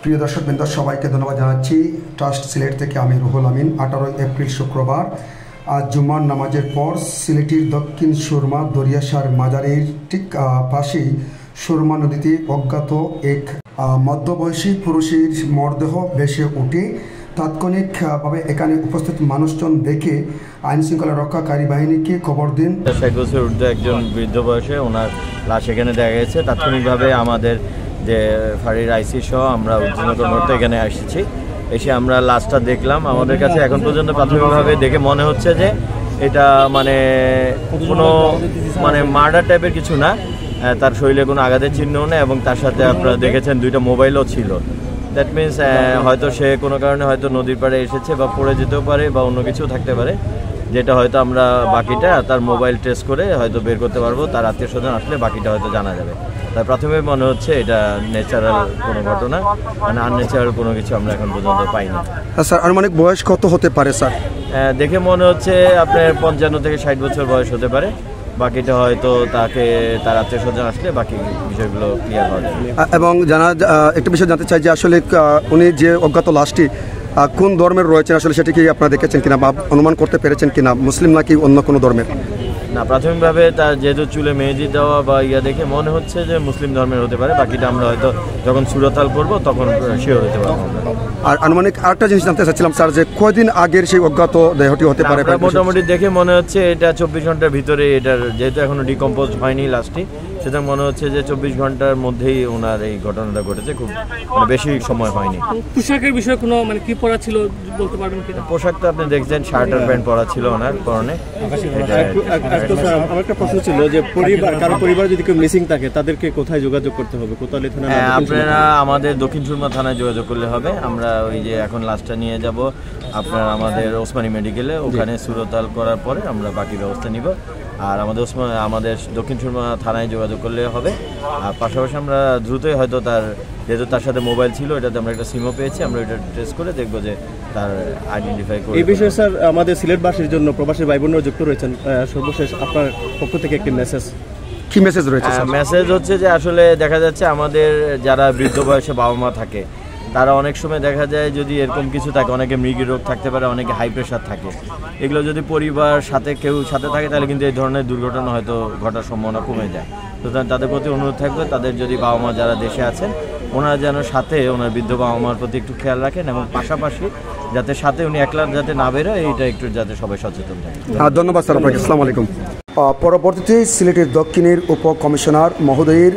প্রিয় দর্শকবৃন্দ, সবাইকে ধন্যবাদ জানাচ্ছি। ট্রাস্ট সিলেট থেকে আমি রুহুল আমিন। 18 এপ্রিল শুক্রবার আজ জুম্মার নামাজের পর সিলেটের দক্ষিণ সুরমা দরিয়াশার মাজারের ঠিক পাশেই সুরমা নদীতে অজ্ঞাত এক মধ্যবয়সী পুরুষের মরদেহ ভেসে উঠে তাৎক্ষণিকভাবে এখানে উপস্থিত মানুষজন দেখে আইন শৃঙ্খলা রক্ষাকারী বাহিনীকে খবর দেন। 60 বছর ঊর্ধ্ব একজন বৃদ্ধ বয়সে ওনার লাশ এখানে দেখা গেছে। তাৎক্ষণিকভাবে আমাদের যে ফাঁড়ির আইসি সহ আমরা উদ্ধার করতে এখানে এসেছি। এসে আমরা লাশটা দেখলাম। আমাদের কাছে এখন পর্যন্ত প্রাথমিকভাবে দেখে মনে হচ্ছে যে এটা কোনো মার্ডার টাইপের কিছু না। তার শরীরে কোনো আঘাতের চিহ্নও নেই এবং তার সাথে আপনারা দেখেছেন 2টা মোবাইলও ছিল। দ্যাট মিনস হয়তো সে কোনো কারণে হয়তো নদীর পাড়ে এসেছে বা পড়ে যেতেও পারে বা অন্য কিছু থাকতে পারে, যেটা হয়তো আমরা বাকিটা তার মোবাইল ট্রেস করে হয়তো বের করতে পারবো। তার আত্মীয় স্বজন আসলে বাকিটা হয়তো জানা যাবে। তাই প্রাথমিক মনে হচ্ছে এটা ন্যাচারাল কোনো ঘটনা, আনন্যাচারাল কোনো কিছু আমরা এখন পর্যন্ত পাইনি। স্যার, আনুমানিক বয়স কত হতে পারে স্যার? দেখে মনে হচ্ছে আপনার 55 থেকে 60 বছর বয়স হতে পারে। বাকিটা হয়তো তার আত্মীয় স্বজন আসলে বাকি বিষয়গুলো ক্লিয়ার হবে। এবং একটা বিষয় জানতে চাই যে আসলে উনি যে অজ্ঞাত লাশটি কোন ধর্মের রয়েছেন, আসলে সেটি কি আপনারা দেখেছেন কিনা বা অনুমান করতে পেরেছেন কিনা, মুসলিম নাকি অন্য কোনো ধর্মের? না, প্রাথমিকভাবে তার যেহেতু চুলে মেহেদি দেওয়া বা দেখে মনে হচ্ছে যে মুসলিম ধর্মের হতে পারে। বাকিটা আমরা হয়তো যখন সুরতাল করবো তখন শিওর হতে পারবো। আর আনুমানিক আরেকটা জিনিস জানতে চাচ্ছিলাম স্যার, যে কয়দিন আগের সেই অজ্ঞাত দেহটি হতে পারে? মোটামুটি দেখে মনে হচ্ছে এটা 24 ঘন্টার ভিতরে, এটার যেহেতু এখনো ডিকম্পোজ হয়নি লাশটি, সেটা মনে হচ্ছে যে 24 ঘন্টার মধ্যেই ওনার এই ঘটনাটা ঘটেছে। খুব বেশি সময় হয়নি। পোশাকের বিষয়ে কোনো কি পরা ছিল বলতে পারবেন কিনা? পোশাক তো আপনি দেখছেন, শার্ট আর প্যান্ট পরা ছিল ওনার পরনে। আমার একটা প্রশ্ন ছিল যে কারো পরিবার যদি কেউ মিসিং থাকে তাদেরকে কোথায় যোগাযোগ করতে হবে? কোতোয়ালি থানা? আপনারা আমাদের দক্ষিণ সুরমা থানায় যোগাযোগ করলে হবে। আমরা ওই যে এখন লাশটা নিয়ে যাব আপনার আমাদের ওসমানী মেডিকেলে, ওখানে সুরতাল করার পরে আমরা বাকি ব্যবস্থা নিব। আর আমাদের দক্ষিণ সুরমা থানায় যোগাযোগ করলে হবে। আর পাশাপাশি আমরা দ্রুতই হয়তো যেহেতু তার সাথে মোবাইল ছিল, এটাতে আমরা একটা সিমও পেয়েছি, আমরা এটা টেস্ট করে দেখবো যে তার আইডেন্টিফাই করে। এই বিষয়ে স্যার আমাদের সিলেটবাসীর জন্য প্রবাসী ভাই বোনরা যুক্ত রয়েছেন, সর্বশেষ আপনার পক্ষ থেকে একটি মেসেজ। কি মেসেজ রয়েছে? মেসেজ হচ্ছে যে আসলে দেখা যাচ্ছে আমাদের যারা বৃদ্ধ বয়সে বাবা মা থাকে, তারা অনেক সময় দেখা যায় যদি এরকম কিছু থাকে, অনেকে মৃগী রোগ থাকতে পারে, অনেকে হাই প্রেশার থাকে। এগুলো যদি পরিবার কেউ সাথে থাকে তাহলে কিন্তু এই ধরনের দুর্ঘটনা হয়তো ঘটার সম্ভাবনা কমে যায়। সুতরাং তাদের প্রতি অনুরোধ থাকবে, তাদের যদি বাবা মা যারা দেশে আছেন ওনারা যেন সাথে ওনার বৃদ্ধ বাবা মার প্রতি একটু খেয়াল রাখেন এবং পাশাপাশি যাতে সাথে উনি একলা যাতে না বেরোয়, এইটা একটু যাতে সবাই সচেতন থাকে। ধন্যবাদ স্যার আপনাকে। আসসালামু আলাইকুম। পরবর্তীতে সিলেটের দক্ষিণের উপকমিশনার মহোদয়ের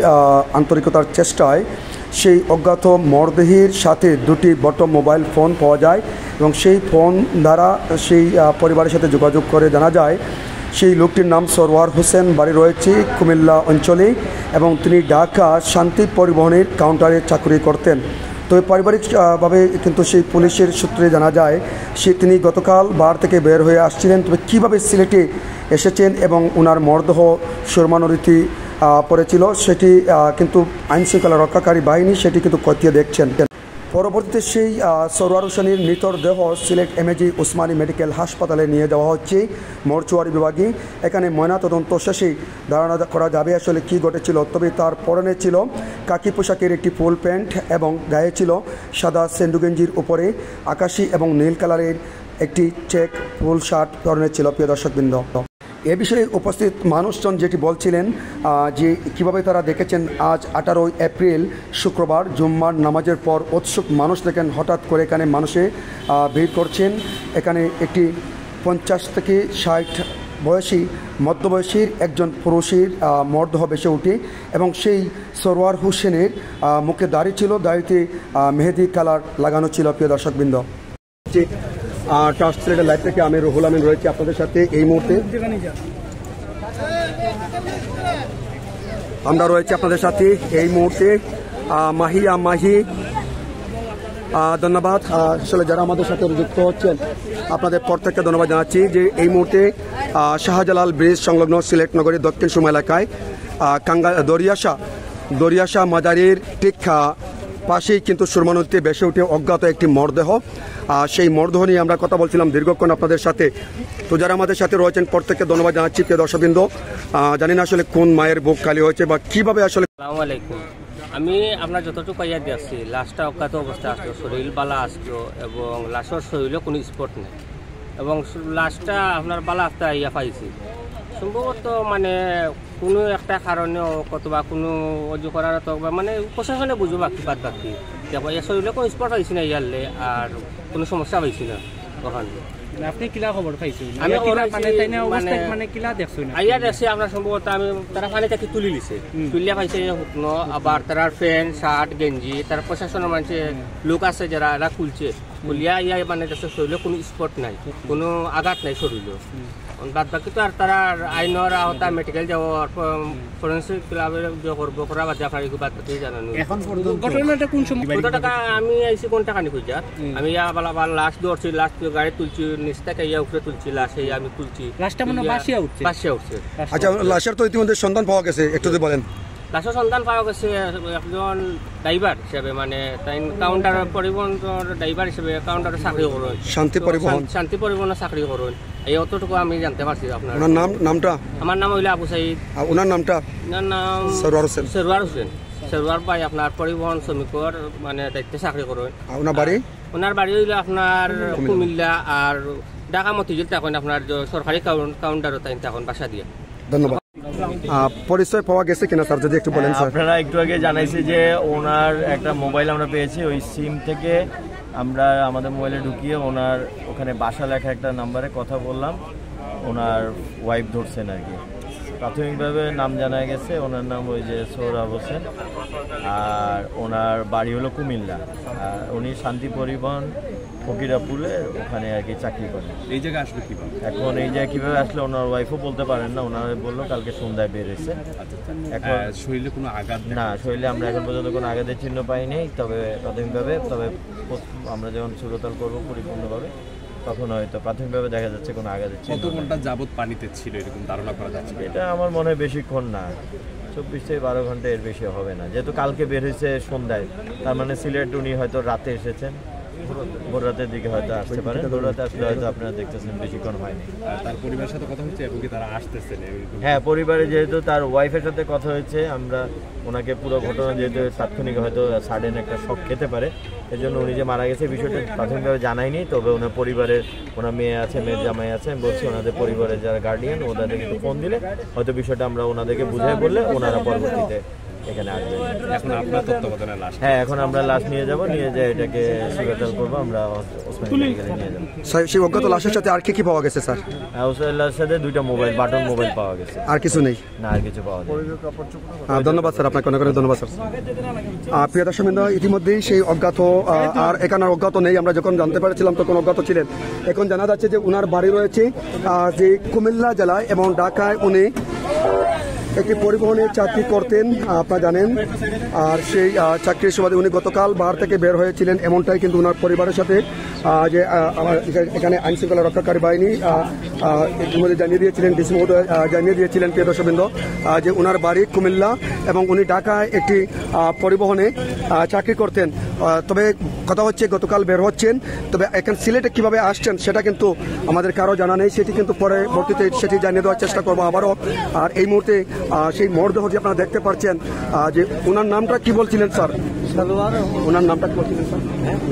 আন্তরিকতার চেষ্টায় সেই অজ্ঞাত মরদেহের সাথে 2টি বটম মোবাইল ফোন পাওয়া যায় এবং সেই ফোন দ্বারা সেই পরিবারের সাথে যোগাযোগ করে জানা যায় সেই লোকটির নাম সরওয়ার হোসেন, বাড়ি রয়েছে কুমিল্লা অঞ্চলে এবং তিনি ঢাকা শান্তি পরিবহনের কাউন্টারে চাকরি করতেন। তবে পারিবারিকভাবে কিন্তু সেই পুলিশের সূত্রে জানা যায় তিনি গতকাল বার থেকে বের হয়ে আসছিলেন। তবে কীভাবে সিলেটে এসেছেন এবং ওনার মরদেহ সুরমা নদীতে পড়েছিল সেটি কিন্তু আইন শৃঙ্খলা রক্ষাকারী বাহিনী সেটি কিন্তু খতিয়ে দেখছেন। পরবর্তীতে সেই সরওয়ার হোসেনের মৃতদেহ সিলেট এমএজি ওসমানী মেডিকেল হাসপাতালে নিয়ে যাওয়া হচ্ছে মর্চুয়ারি বিভাগে। এখানে ময়নাতদন্ত শেষে ধারণা করা যাবে আসলে কী ঘটেছিল। তবে তার পরনে ছিল কাকি পোশাকের একটি ফুল প্যান্ট এবং গায়ে ছিল সাদা সেন্ডুগেঞ্জির উপরে আকাশি এবং নীল কালারের একটি চেক ফুল শার্ট পরনে ছিল। প্রিয় দর্শকবৃন্দ, এ বিষয়ে উপস্থিত মানুষজন যেটি বলছিলেন যে কীভাবে তারা দেখেছেন আজ 18 এপ্রিল শুক্রবার জুম্মার নামাজের পর উৎসুক মানুষ দেখেন হঠাৎ করে এখানে মানুষে ভিড় করছেন। এখানে একটি 50 থেকে 60 বয়সী মধ্যবয়সীর একজন পুরুষের মরদেহ ভেসে ওঠে এবং সেই সরওয়ার হোসেনের মুখে দাড়ি ছিল, দাড়িতে মেহেদি কালার লাগানো ছিল। প্রিয় দর্শকবৃন্দ, ট্রাস্ট সিলেটের লাইভ থেকে আমি রুহুল আমিন রয়েছি আপনাদের সাথে। এই মুহূর্তে আমরা রয়েছি আপনাদের সাথে মাহি ধন্যবাদ। আসলে যারা আমাদের সাথে যুক্ত হচ্ছেন আপনাদের প্রত্যেককে ধন্যবাদ জানাচ্ছি যে এই মুহূর্তে শাহজালাল ব্রিজ সংলগ্ন সিলেট নগরীর দক্ষিণ সুরমা এলাকায় দরিয়াশা মাজারের ঠিক পাশেই কিন্তু সুরমা নদীতে ভেসে উঠে অজ্ঞাত একটি মরদেহ। সেই মরদেহ নিয়ে আমরা কথা বলছিলাম দীর্ঘক্ষণ আপনাদের সাথে। তো যারা আমাদের সাথে রয়েছেন প্রত্যেককে ধন্যবাদ জানাচ্ছি। প্রিয় দর্শকবৃন্দ, জানি না আসলে কোন মায়ের বুক খালি হয়েছে বা কিভাবে আসলে। আসসালামু আলাইকুম। আমি আপনার যতটুকু পাইয়া দিয়েছি লাশটা অজ্ঞাত অবস্থা আসলো, শরীর বালা আসলো এবং লাশের শরীরে কোনো স্পট নেই এবং লাশটা আপনার বালা আসতে ইয়া পাইছি সম্ভবত মানে কোনো একটা কারণে অথবা কোনো অজু করার অথবা মানে প্রশাসনে বুঝবো বাকি বাদ বাকি দেখো এর শরীরে কোনো স্পট পাইছি না ইয়ারলে আর কোনো সমস্যা পাইছি না ওখানে। আপনি কিলা খবর পাইছেন? আমি মানে কিলা দেখছেন? আইয়া দেখছি আপনার সম্ভবত আমি তারা পানি থেকে তুলি দিছে, তুলিয়া পাইছে শুকনো, আবার তারা প্যান্ট শার্ট গেঞ্জি তার প্রশাসনের মানুষ লোক আছে যারা এরা খুলছে, খুলিয়া ইয়া মানে দেখছে শরীরে কোনো স্পট নাই, কোনো আঘাত নাই শরীরে। বাদ বাকি তো আর তারা আইনের আওতা মেডিকেল যাওয়ার ফরেন্সিক ক্লাবের করবো করা বাদ আপনার বাদ বাকি জানানো। ঘটনাটা কোন সময়? কত টাকা আমি আইসি কোন টাকা নি খুঁজা আমি ইয়া বালা লাশ ধরছি, লাশ গাড়ি তুলছি, নিচ থেকে ইয়া উপরে তুলছি, লাশ আমি তুলছি, লাশটা মানে বাসিয়া উঠছে। আচ্ছা, লাশের তো ইতিমধ্যে সন্ধান পাওয়া গেছে, একটু যদি বলেন। লাশের সন্ধান পাওয়া গেছে একজন ড্রাইভার হিসেবে, মানে কাউন্টার পরিবহন ড্রাইভার হিসেবে কাউন্টারে চাকরি করুন, শান্তি পরিবহনের চাকরি করুন, এই অতটুকু আমি জানতে পারছি। আপনার নামটা? আমার নাম হইলে আবু সাইদ। ওনার নামটা? ওনার নাম সরওয়ার হোসেন। সরওয়ার ভাই আপনার পরিবহন শ্রমিকর মানে দায়িত্বে চাকরি করুন। ওনার বাড়ি হইলে আপনার কুমিল্লা আর ঢাকা মতিঝিল তখন আপনার সরকারি কাউন্টারও তাই তখন বাসা দিয়ে। ধন্যবাদ। পরিচয় পাওয়া গেছে কিনা স্যার যদি একটু বলেন। আপনারা একটু আগে জানাইছি যে ওনার একটা মোবাইল আমরা পেয়েছি, ওই সিম থেকে আমরা আমাদের মোবাইলে ঢুকিয়ে ওনার ওখানে বাসা লেখা একটা নাম্বারে কথা বললাম, ওনার ওয়াইফ ধরছেন আর কি। প্রাথমিকভাবে নাম জানা গেছে, ওনার নাম ওই যে সৌরভ হোসেন, আর ওনার বাড়ি হলো কুমিল্লা, আর উনি শান্তি পরিবহন ফকিরাপুলে ওখানে আর কি চাকরি করেন। এই জায়গায় আসলো কিভাবে? এখন এই জায়গায় কীভাবে আসলে ওনার ওয়াইফও বলতে পারেন না, ওনারা বললো কালকে সন্ধ্যায় বেরিয়েছে। এখন শরীরে কোনো আঘাত না, শরীরে আমরা এখন পর্যন্ত কোনো আঘাতের চিহ্ন পাইনি, তবে প্রাথমিকভাবে আমরা যখন সুরতাল করবো পরিপূর্ণভাবে তখন হয়তো প্রাথমিকভাবে দেখা যাচ্ছে কোনো আঘাতের চিহ্ন। কত ঘন্টা যাবত পানিতে ছিল এরকম ধারণা করা যাচ্ছে? এটা আমার মনে হয় বেশিক্ষণ না, 24 থেকে 12 ঘন্টা এর বেশি হবে না, যেহেতু কালকে বের হয়েছে সন্ধ্যায়, তার মানে সিলেট উনি হয়তো রাতে এসেছেন, ভোর রাতের দিকে হয়তো আসতে পারেন। ভোর রাতে আসলে হয়তো আপনারা দেখতেছেন বেশিক্ষণ হয়নি। তার পরিবারের সাথে কথা হচ্ছে এবং কি তারা আসতেছেন? হ্যাঁ, পরিবারে যেহেতু তার ওয়াইফের সাথে কথা হয়েছে, আমরা ওনাকে পুরো ঘটনা যেহেতু তাৎক্ষণিক হয়তো সাডেন একটা শক খেতে পারে, এই জন্য উনি যে মারা গেছে বিষয়টা প্রাথমিকভাবে জানাইনি, তবে ওনার পরিবারের ওনার মেয়ে আছে, মেয়ের জামাই আছে, আমি বলছি ওনাদের পরিবারের যারা গার্ডিয়ান ওনাদেরকে একটু ফোন দিলে হয়তো বিষয়টা আমরা ওনাদেরকে বুঝাই বললে ওনারা পরবর্তীতে এখানে আসবেন। এখন আপনার তত্ত্বাবধানে লাশ? হ্যাঁ, এখন আমরা লাশ নিয়ে যাব, নিয়ে যাই এটাকে সুরতাল করবো, আমরা ওসমানী মেডিকেলে নিয়ে যাবো। সেই অজ্ঞাত লাশের সাথে আর কি পাওয়া গেছে স্যার? ওসমানীর সাথে 2টা মোবাইল, বাটন মোবাইল পাওয়া গেছে, আর কিছু নেই? না, আর কিছু পাওয়া যায়। ধন্যবাদ স্যার, আপনাকে অনেক অনেক ধন্যবাদ স্যার। প্রিয় দর্শকবৃন্দ, ইতিমধ্যেই সেই অজ্ঞাত আর এখানে অজ্ঞাত নেই, আমরা যখন জানতে পারছিলাম তখন অজ্ঞাত ছিলেন। এখন জানা যাচ্ছে যে উনার বাড়ি রয়েছে যে কুমিল্লা জেলায় এবং ঢাকায় উনি একটি পরিবহনের চাকরি করতেন, আপনারা জানেন। আর সেই চাকরির সুবাদে উনি গতকাল বাহার থেকে বের হয়েছিলেন, এমনটাই কিন্তু ওনার পরিবারের সাথে যে এখানে আইন শৃঙ্খলা রক্ষাকারী বাহিনী ইতিমধ্যে জানিয়ে দিয়েছিলেন, ডিসি মহোদয় জানিয়ে দিয়েছিলেন প্রিয় দর্শকবৃন্দ যে ওনার বাড়ি কুমিল্লা এবং উনি ঢাকায় একটি পরিবহনে চাকরি করতেন। তবে কথা হচ্ছে গতকাল বের হচ্ছেন, তবে এখন সিলেটে কীভাবে আসছেন সেটা কিন্তু আমাদের কারো জানা নেই, সেটি কিন্তু পরবর্তীতে সেটি জানিয়ে দেওয়ার চেষ্টা করবো আবারও। আর এই মুহূর্তে সেই মরদেহ যে আপনারা দেখতে পাচ্ছেন, যে ওনার নামটা কি বলছিলেন স্যার? ওনার নামটা কি বলছিলেন স্যার?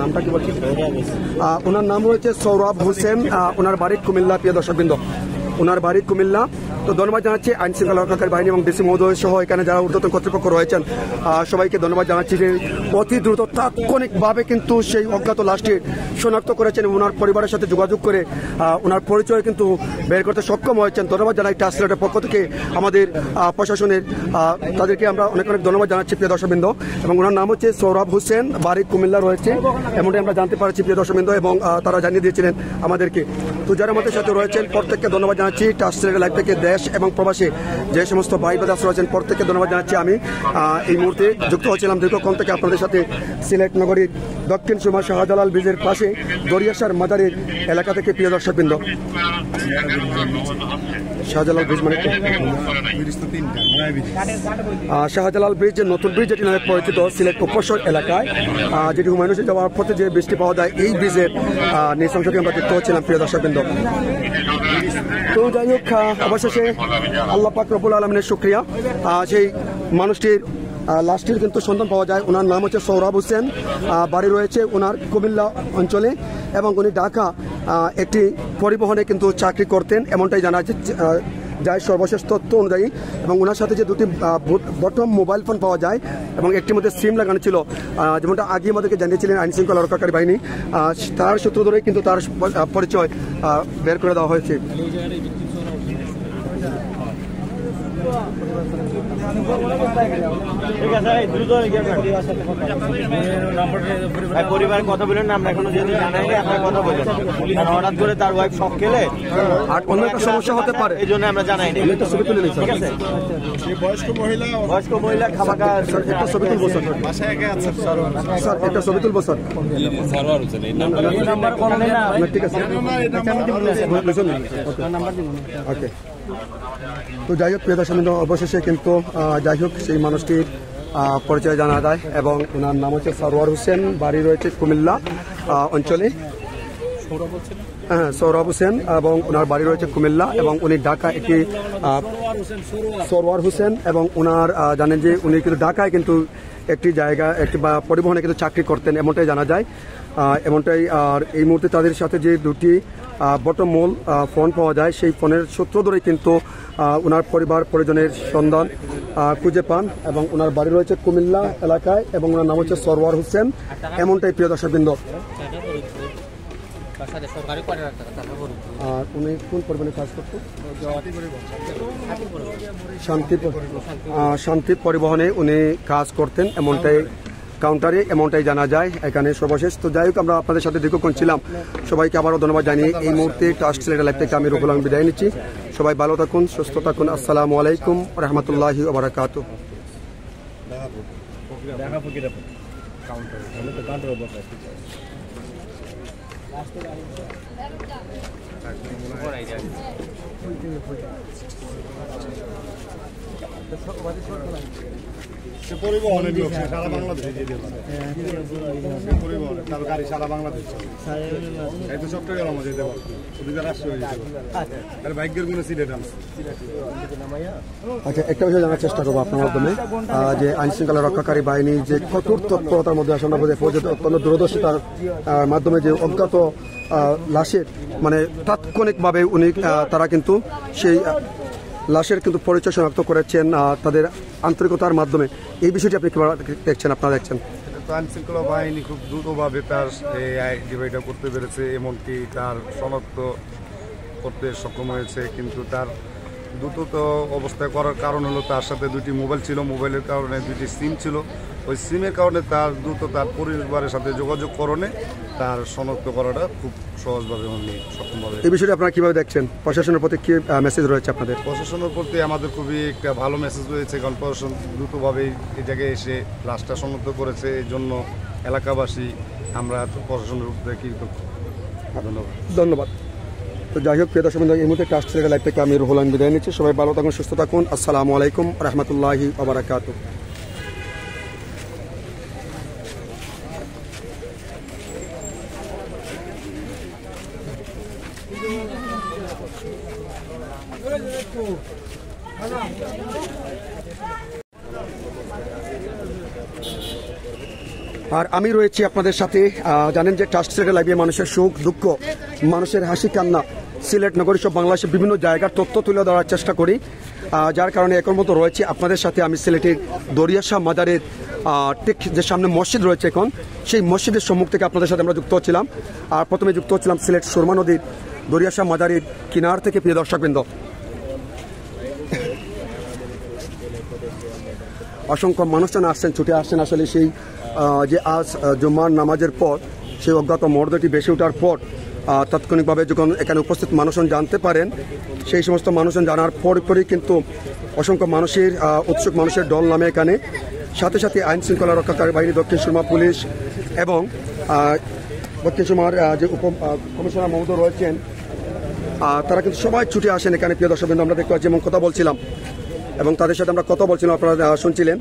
নামটা কি বলছিলেন? ওনার নাম হয়েছে সৌরভ হোসেন, ওনার বাড়ি কুমিল্লা। প্রিয় দর্শকবৃন্দ, ওনার বাড়ি কুমিল্লা। তো ধন্যবাদ জানাচ্ছি আইন শৃঙ্খলা রক্ষাকারী বাহিনী এবং ডিসি মহোদয় সহ এখানে যারা ঊর্ধ্বতন কর্তৃপক্ষ রয়েছেন সবাইকে ধন্যবাদ জানাচ্ছি যে অতি দ্রুত তাৎক্ষণিকভাবে কিন্তু সেই অজ্ঞাত লাশটি শনাক্ত করেছেন, ওনার পরিবারের সাথে যোগাযোগ করে ওনার পরিচয় কিন্তু বের করতে সক্ষম হয়েছেন। ধন্যবাদ জানাই ট্রান্সলেটের পক্ষ থেকে আমাদের প্রশাসনের, তাদেরকে আমরা অনেক অনেক ধন্যবাদ জানাচ্ছি প্রিয় দর্শকবৃন্দ। এবং ওনার নাম হচ্ছে সৌরভ হোসেন, বাড়ি কুমিল্লা রয়েছে, এমনটাই আমরা জানতে পারছি প্রিয় দর্শকবৃন্দ, এবং তারা জানিয়ে দিয়েছিলেন আমাদেরকে। তো যারা আমাদের সাথে রয়েছেন প্রত্যেককে ধন্যবাদ জানাচ্ছি। ট্রান্সলেটের লাইভ থেকে দেশ এবং প্রবাসী যে সমস্ত ভাই ব্রাদার্স রয়েছেন প্রত্যেককে ধন্যবাদ জানাচ্ছি। আমি এই মুহূর্তে যুক্ত হচ্ছিলাম দীর্ঘক্ষণ থেকে আপনাদের সাথে সিলেট নগরীর দক্ষিণ সুরমা শাহজালাল ব্রিজের পাশে দরিয়াশার মাজারের এলাকা থেকে প্রিয় দর্শকবৃন্দ। শাহজালাল ব্রিজ মানে শাহজালাল ব্রিজ, যে নতুন ব্রিজ যেটি নামে পরিচিত সিলেট উপশহর এলাকায়, যেটি হুমায়ুন যাওয়ার পথে যে বৃষ্টি পাওয়া যায়, এই ব্রিজের নিজ অংশ থেকে আমরা যুক্ত হচ্ছিলাম প্রিয় দর্শকবৃন্দ। তো যাই হোক, অবশেষে আল্লাহ পাক রব্বুল আলমিনের শুকরিয়া, সেই মানুষটির লাশটির কিন্তু সন্ধান পাওয়া যায়। ওনার নাম হচ্ছে সৌরভ হোসেন, বাড়ি রয়েছে ওনার কুমিল্লা অঞ্চলে এবং উনি ঢাকা একটি পরিবহনে কিন্তু চাকরি করতেন এমনটাই জানা যায় সর্বশেষ তথ্য অনুযায়ী। এবং ওনার সাথে যে দুটি বটম মোবাইল ফোন পাওয়া যায় এবং একটির মধ্যে সিম লাগানো ছিল, যেমনটা আগে আমাদেরকে জানিয়েছিলেন আইন শৃঙ্খলা রক্ষাকারী বাহিনী, তার সূত্র ধরেই কিন্তু তার পরিচয় বের করে দেওয়া হয়েছে। পরিবার কথা বলেন না, আমরা এখনো যেহেতু জানাইনি আপনার কথা বলেন, হঠাৎ করে তার ওয়াইফ শক খেলে আর অন্য একটা সমস্যা হতে পারে, এই জন্য আমরা জানাইনি। ছবি তুলে নিন ঠিক আছে, বয়স্ক মহিলা খাবার একটা ছবি তুলবো স্যার, স্যার একটা ছবি তুলবো স্যার, ঠিক আছে ওকে। তো যাই হোক প্রিয় দর্শক, অবশেষে কিন্তু যাই হোক সেই মানুষটির পরিচয় জানা যায় এবং ওনার নাম হচ্ছে সরওয়ার হোসেন, বাড়ি রয়েছে কুমিল্লা অঞ্চলে। হ্যাঁ, সৌরভ হোসেন এবং ওনার বাড়ি রয়েছে কুমিল্লা এবং উনি ঢাকা একটি সরওয়ার হোসেন এবং ওনার জানেন যে উনি কিন্তু ঢাকায় কিন্তু একটি জায়গা একটি বা পরিবহনে কিন্তু চাকরি করতেন এমনটাই জানা যায় এমনটাই। আর এই মুহূর্তে তাদের সাথে যে দুটি বটম মোল ফোন পাওয়া যায় সেই ফোনের সূত্র ধরে কিন্তু ওনার পরিবার পরিজনের সন্ধান খুঁজে পান এবং ওনার বাড়ি রয়েছে কুমিল্লা এলাকায় এবং ওনার নাম হচ্ছে সরওয়ার হোসেন এমনটাই প্রিয় দর্শকবৃন্দ। আর উনি কোন পরিমাণে কাজ করতেন? শান্তি পরিবহনে উনি কাজ করতেন এমনটাই, কাউন্টারে এমনটাই জানা যায় এখানে সর্বশেষ। তো যাই হোক, আমরা আপনাদের সাথে দীর্ঘক্ষণ ছিলাম, সবাইকে আবারও ধন্যবাদ জানিয়ে এই মুহূর্তে টাস্ক সিলেটের লাইভ থেকে আমি রুহুল আমিন বিদায় নিচ্ছি। সবাই ভালো থাকুন, সুস্থ থাকুন। আসসালামু আলাইকুম রহমতুল্লাহি ওয়া বারাকাতুহু। পরিবহনের লোক সারা বাংলাদেশে পরিবহন তার গাড়ি সারা বাংলাদেশ এই তো চট্টগ্রাম যেতে পারবো, ওদিকে রাষ্ট্র হয়ে যেতে পারবো, ভাগ্যের কোনো সিলেট আছে। আচ্ছা, একটা বিষয় জানার চেষ্টা করবো আপনার মাধ্যমে, যে আইন শৃঙ্খলা রক্ষাকারী বাহিনী যে কঠোর তৎপরতার মধ্যে আসলে আমরা অত্যন্ত দূরদর্শিতার মাধ্যমে যে অজ্ঞাত লাশের মানে তাৎক্ষণিকভাবে উনি তারা কিন্তু সেই লাশের কিন্তু পরিচয় শনাক্ত করেছেন তাদের আন্তরিকতার মাধ্যমে। এই বিষয়টি আপনি কিভাবে দেখছেন? আপনারা দেখছেন আইন শৃঙ্খলা বাহিনী খুব দ্রুতভাবে তার ডিভাইডটা করতে পেরেছে, এমনকি তার শনাক্ত করতে সক্ষম হয়েছে। কিন্তু তার দ্রুত অবস্থায় করার কারণ হলো তার সাথে দুটি মোবাইল ছিল, মোবাইলের কারণে দুটি সিম ছিল, ওই সিমের কারণে তার দ্রুত তার পরিবারের সাথে যোগাযোগ করণে তার শনাক্ত করাটা খুব সহজভাবে উনি সক্ষমভাবে। এই বিষয়টি আপনারা কিভাবে দেখছেন? প্রশাসনের প্রতি কি মেসেজ রয়েছে আপনাদের? প্রশাসনের প্রতি আমাদের খুবই একটা ভালো মেসেজ রয়েছে, কারণ প্রশাসন দ্রুতভাবেই এই জায়গায় এসে লাশটা শনাক্ত করেছে। এই জন্য এলাকাবাসী আমরা প্রশাসনের উপরে কৃতজ্ঞ। ধন্যবাদ। তো যাই হোক প্রিয় দর্শক, এই মুহূর্তে টাস্ক সিলেটের লাইভ থেকে আমি রুহুল আমিন বিদায় নিচ্ছি। সবাই ভালো থাকুন, সুস্থ থাকুন। আসসালামু আলাইকুম রহমতুল্লাহি ওয়া বারাকাতুহু। আর আমি রয়েছি আপনাদের সাথে। জানেন যে টাস্ক সিলেটের লাইভে মানুষের সুখ দুঃখ, মানুষের হাসি কান্না, সিলেট নগরী সব বাংলাদেশের বিভিন্ন জায়গার তথ্য তুলে ধরার চেষ্টা করি, যার কারণে এখন মতো রয়েছে আপনাদের সাথে। আমি সিলেটের দরিয়াশাহ মাজারের ঠিক যে সামনে মসজিদ রয়েছে এখন, সেই মসজিদের সম্মুখ থেকে আপনাদের সাথে আমরা যুক্ত হচ্ছিলাম। আর প্রথমে যুক্ত হচ্ছিলাম সিলেট সুরমা নদীর দরিয়াশাহ মাজারের কিনার থেকে। প্রিয় দর্শকবৃন্দ, অসংখ্য মানুষজন আসছেন, ছুটে আসছেন আসলে সেই যে আজ জুম্মার নামাজের পর সেই অজ্ঞাত মর্দটি বেশি ওঠার পর তাৎক্ষণিকভাবে যখন এখানে উপস্থিত মানুষজন জানতে পারেন, সেই সমস্ত মানুষজন জানার পরই কিন্তু অসংখ্য মানুষের উৎসুক মানুষের দল নামে এখানে। সাথে সাথে আইন শৃঙ্খলা রক্ষাকারী বাহিনী, দক্ষিণ সুরমা পুলিশ এবং দক্ষিণ সুরমার যে উপ কমিশনার মহোদয় রয়েছেন, তারা কিন্তু সবাই ছুটে আসেন এখানে। প্রিয় দর্শকবৃন্দ, আমরা দেখতে পাচ্ছি এবং কথা বলছিলাম এবং তাদের সাথে আমরা কথা বলছিলাম, আপনারা শুনছিলেন।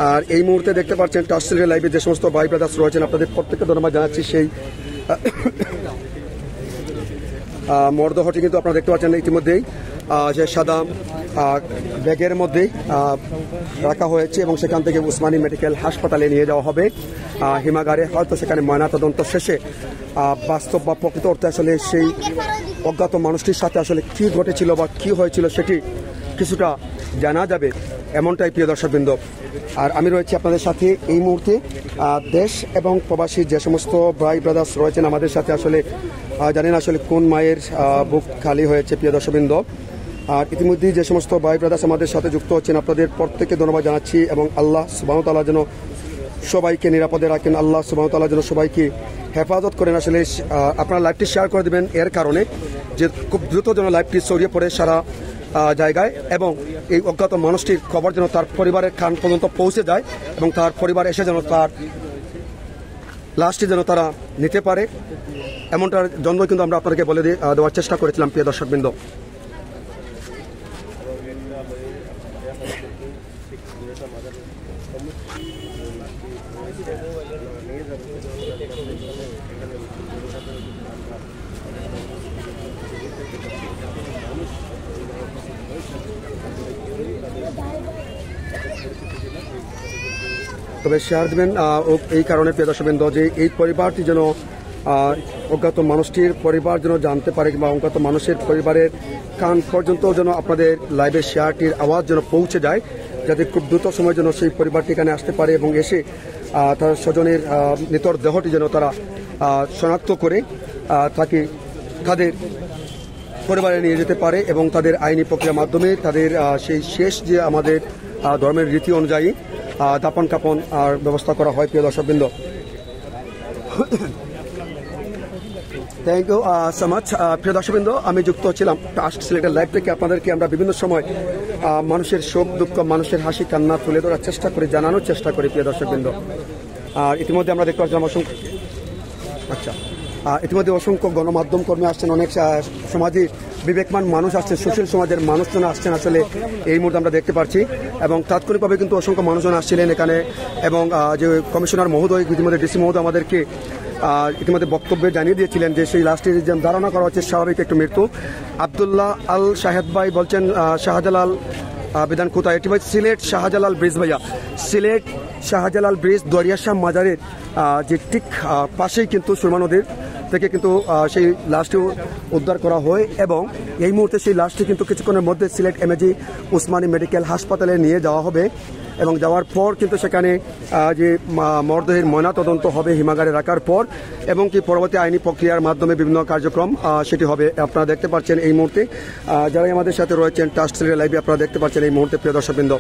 আর এই মুহূর্তে দেখতে পাচ্ছেন টাস্ক সিলেটের লাইভে যে সমস্ত ভাই ব্রাদার্স রয়েছেন, আপনাদের প্রত্যেককে ধন্যবাদ জানাচ্ছি। সেই মরদেহটি কিন্তু আপনারা দেখতে পাচ্ছেন ইতিমধ্যেই যে সাদা ব্যাগের মধ্যে রাখা হয়েছে এবং সেখান থেকে উসমানী মেডিকেল হাসপাতালে নিয়ে যাওয়া হবে হিমাগারে। হয়তো সেখানে ময়নাতদন্ত শেষে বাস্তব বা প্রকৃত অর্থে আসলে সেই অজ্ঞাত মানুষটির সাথে আসলে কি ঘটেছিল বা কি হয়েছিল সেটি কিছুটা জানা যাবে, এমনটাই প্রিয় দর্শকবৃন্দ। আর আমি রয়েছি আপনাদের সাথে এই মুহূর্তে দেশ এবং প্রবাসী যে সমস্ত ভাই ব্রাদার্স রয়েছেন আমাদের সাথে, আসলে জানেন আসলে কোন মায়ের বুক খালি হয়েছে প্রিয় দর্শকবৃন্দ। আর ইতিমধ্যেই যে সমস্ত ভাই ব্রাদার্স আমাদের সাথে যুক্ত হচ্ছেন আপনাদের প্রত্যেককে ধন্যবাদ জানাচ্ছি এবং আল্লাহ সুবহানাহু ওয়া তাআলা যেন সবাইকে নিরাপদে রাখেন, আল্লাহ সুবহানাহু ওয়া তাআলা যেন সবাইকে হেফাজত করেন। আসলে আপনারা লাইভটি শেয়ার করে দেবেন এর কারণে যে খুব দ্রুত যেন লাইভটি ছড়িয়ে পড়ে সারা জায়গায় এবং এই অজ্ঞাত মানুষটির খবর যেন তার পরিবারের কান পর্যন্ত পৌঁছে যায় এবং তার পরিবার এসে যেন তার লাশটি যেন তারা নিতে পারে, এমনটার জন্য কিন্তু আমরা আপনাকে বলে দেওয়ার চেষ্টা করেছিলাম প্রিয় দর্শকবৃন্দ। তবে শেয়ার দেবেন এই কারণে প্রিয় দর্শকবৃন্দ যে এই পরিবারটি যেন অজ্ঞাত মানুষটির পরিবার যেন জানতে পারে কিংবা অজ্ঞাত মানুষের পরিবারের কান পর্যন্ত যেন আপনাদের লাইভের শেয়ারটির আওয়াজ যেন পৌঁছে যায়, যাতে খুব দ্রুত সময় যেন সেই পরিবারটি এখানে আসতে পারে এবং এসে তার স্বজনের নিতর দেহটি যেন তারা শনাক্ত করে তাকে তাদের পরিবারে নিয়ে যেতে পারে এবং তাদের আইনি প্রক্রিয়ার মাধ্যমে তাদের সেই শেষ যে আমাদের ধর্মের রীতি অনুযায়ী দাপন কাপন আর ব্যবস্থা করা হয় প্রিয় দর্শকবৃন্দ। থ্যাংক ইউ সো মাচ প্রিয় দর্শকবৃন্দ, আমি যুক্ত হচ্ছিলাম টাস্ট সিলেটের লাইভ থেকে। আপনাদেরকে আমরা বিভিন্ন সময় মানুষের শোক দুঃখ, মানুষের হাসি কান্না তুলে ধরার চেষ্টা করি, জানানোর চেষ্টা করি প্রিয় দর্শকবৃন্দ। আর ইতিমধ্যে আমরা দেখতে পাচ্ছিলাম ইতিমধ্যে অসংখ্য গণমাধ্যম কর্মী আসছেন, অনেক সমাজে বিবেকমান মানুষ আসছেন, সুশীল সমাজের মানুষজন আসছেন আসলে এই মুহূর্তে আমরা দেখতে পাচ্ছি এবং তাৎক্ষণিকভাবে কিন্তু অসংখ্য মানুষজন আসছিলেন এখানে এবং যে কমিশনার মহোদয় ইতিমধ্যে ডিসি মহোদয় আমাদেরকে ইতিমধ্যে বক্তব্যে জানিয়ে দিয়েছিলেন যে সেই লাশটির যে ধারণা করা হচ্ছে স্বাভাবিক একটু মৃত্যু। আবদুল্লাহ আল শাহেদ ভাই বলছেন শাহজালাল বিধান কোথায়, এটি ভাই সিলেট শাহজালাল ব্রিজ, ভাইয়া সিলেট শাহজালাল ব্রিজ দরিয়াশাহ মাজারের যে ঠিক পাশেই কিন্তু সুরমা নদীর থেকে কিন্তু সেই লাশটি উদ্ধার করা হয় এবং এই মুহূর্তে সেই লাশটি কিন্তু কিছুক্ষণের মধ্যে সিলেট এমএজি উসমানী মেডিকেল হাসপাতালে নিয়ে যাওয়া হবে এবং যাওয়ার পর কিন্তু সেখানে যে মরদেহের ময়নাতদন্ত হবে হিমাগারে রাখার পর এবং কি পরবর্তী আইনি প্রক্রিয়ার মাধ্যমে বিভিন্ন কার্যক্রম সেটি হবে। আপনারা দেখতে পাচ্ছেন এই মুহূর্তে যারাই আমাদের সাথে রয়েছেন টাস্ট সিলেটের লাইভে, আপনারা দেখতে পাচ্ছেন এই মুহূর্তে প্রিয় দর্শকবৃন্দ।